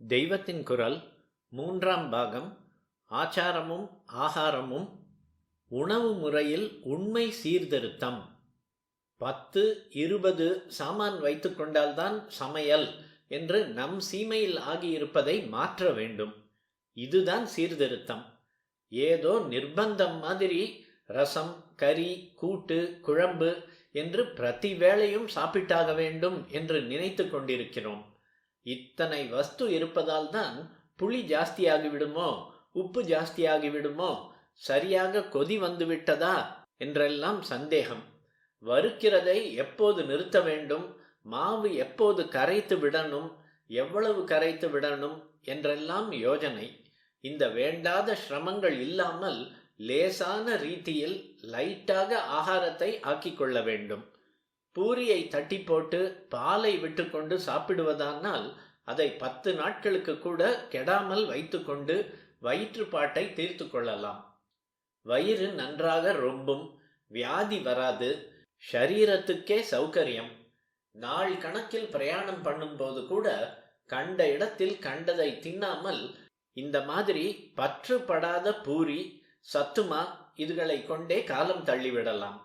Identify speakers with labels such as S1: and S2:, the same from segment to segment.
S1: தெய்வத்தின் குரல் மூன்றாம் பாகம். ஆச்சாரமும் ஆகாரமும் உணவு முறையில் உண்மை சீர்திருத்தம். 10, 20 சாமான் வைத்து கொண்டால்தான் சமையல் என்று நம் சீமையில் ஆகியிருப்பதை மாற்ற வேண்டும். இதுதான் சீர்திருத்தம். ஏதோ நிர்பந்தம் மாதிரி ரசம், கறி, கூட்டு, குழம்பு என்று பிரதி வேளையும் சாப்பிட்டாக வேண்டும் என்று நினைத்து கொண்டிருக்கிறோம். இத்தனை வஸ்து இருப்பதால் தான் புளி ஜாஸ்தியாகிவிடுமோ, உப்பு ஜாஸ்தியாகிவிடுமோ, சரியாக கொதி வந்து விட்டதா என்றெல்லாம் சந்தேகம். வறுக்கிறதை எப்போது நிறுத்த வேண்டும், மாவு எப்போது கரைத்து விடணும், எவ்வளவு கரைத்து விடணும் என்றெல்லாம் யோஜனை. இந்த வேண்டாத சிரமங்கள் இல்லாமல் லேசான ரீதியில் லைட்டாக ஆகாரத்தை ஆக்கிக்கொள்ள வேண்டும். பூரியை தட்டி போட்டு பாலை விட்டு கொண்டு சாப்பிடுவதானால் அதை 10 நாட்களுக்கு கூட கெடாமல் வைத்து கொண்டு வயிற்றுப்பாட்டை தீர்த்து கொள்ளலாம். வயிறு நன்றாக ரொம்பும், வியாதி வராது, ஷரீரத்துக்கே சௌகரியம். நாள் கணக்கில் பிரயாணம் பண்ணும்போது கூட கண்ட இடத்தில் கண்டதை தின்னாமல் இந்த மாதிரி பற்றுப்படாத பூரி, சத்துமா இதுகளை கொண்டே காலம் தள்ளிவிடலாம்.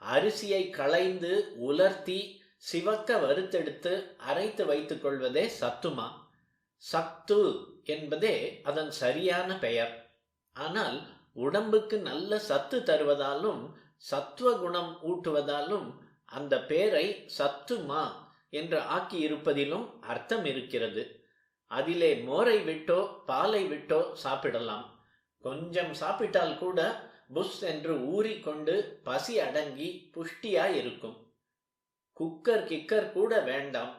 S1: அரிசியை களைந்து உலர்த்தி சிவக்க வறுத்தெடுத்து அரைத்து வைத்துக் கொள்வதே சத்துமா. சத்து என்பதே அதன் சரியான பெயர். ஆனால் உடம்புக்கு நல்ல சத்து தருவதாலும் சத்துவ குணம் ஊட்டுவதாலும் அந்த பேரை சத்துமா என்று ஆக்கியிருப்பதிலும் அர்த்தம் இருக்கிறது. அதிலே மோரை விட்டோ பாலை விட்டோ சாப்பிடலாம். கொஞ்சம் சாப்பிட்டால் கூட புஷ் என்று ஊறிக்கொண்டு பசி அடங்கி புஷ்டியாய் இருக்கும். குக்கர் கிக்கர் கூட வேண்டாம்.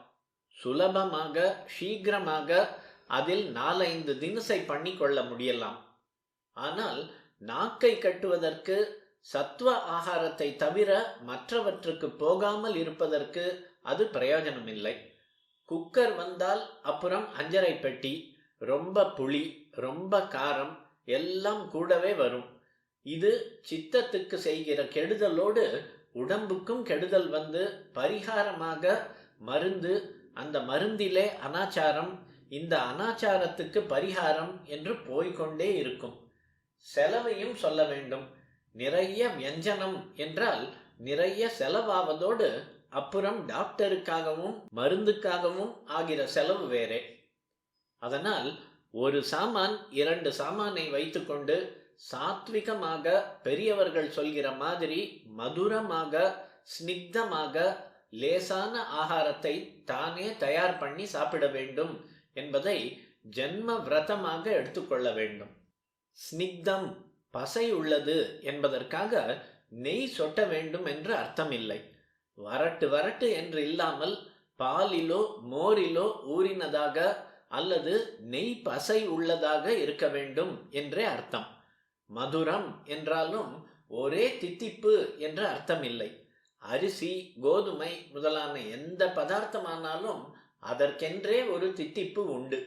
S1: சுலபமாக சீக்கிரமாக அதில் 4-5 தினசை பண்ணி கொள்ள முடியலாம். ஆனால் நாக்கை கட்டுவதற்கு சத்துவ ஆகாரத்தை தவிர மற்றவற்றுக்கு போகாமல் இருப்பதற்கு அது பிரயோஜனமில்லை. குக்கர் வந்தால் அப்புறம் 5.5 பெட்டி, ரொம்ப புளி, ரொம்ப காரம் எல்லாம் கூடவே வரும். இது சித்தத்துக்கு செய்கிற கெடுதலோடு உடம்புக்கும் கெடுதல் வந்து பரிகாரமாக மருந்து, அந்த மருந்திலே அனாச்சாரம், இந்த அனாச்சாரத்துக்கு பரிகாரம் என்று போய்கொண்டே இருக்கும். செலவையும் சொல்ல வேண்டும். நிறைய வியஞ்சனம் என்றால் நிறைய செலவாவதோடு அப்புறம் டாக்டருக்காகவும் மருந்துக்காகவும் ஆகிற செலவு வேறே. அதனால் ஒரு சாமான் 2 சாமானை வைத்துக்கொண்டு சாத்விகமாக பெரியவர்கள் சொல்கிற மாதிரி மதுரமாக ஸ்னிக்தமாக லேசான ஆகாரத்தை தானே தயார் பண்ணி சாப்பிட வேண்டும் என்பதை ஜென்ம விரதமாக எடுத்துக்கொள்ள வேண்டும். ஸ்னிக்தம் பசை உள்ளது என்பதற்காக நெய் சொட்ட வேண்டும் என்று அர்த்தமில்லை. வரட்டு வரட்டு என்று இல்லாமல் பாலிலோ மோரிலோ ஊறினதாக அல்லது நெய் பசை உள்ளதாக இருக்க வேண்டும் என்றே அர்த்தம். மதுரம் என்றாலும் ஒரே தித்திப்பு என்ற அர்த்தமில்லை. அரிசி, கோதுமை முதலான எந்த பதார்த்தமானாலும் அதற்கென்றே ஒரு தித்திப்பு உண்டு.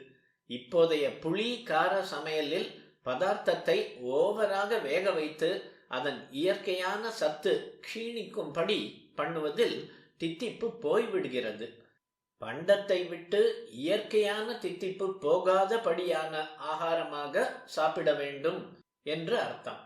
S1: இப்போதைய புளி கார சமையலில் பதார்த்தத்தை ஓவராக வேக வைத்து அதன் இயற்கையான சத்து க்ஷீணிக்கும்படி பண்ணுவதில் தித்திப்பு போய்விடுகிறது. பண்டத்தை விட்டு இயற்கையான தித்திப்பு போகாதபடியான ஆகாரமாக சாப்பிட வேண்டும் என்று அர்த்தம்.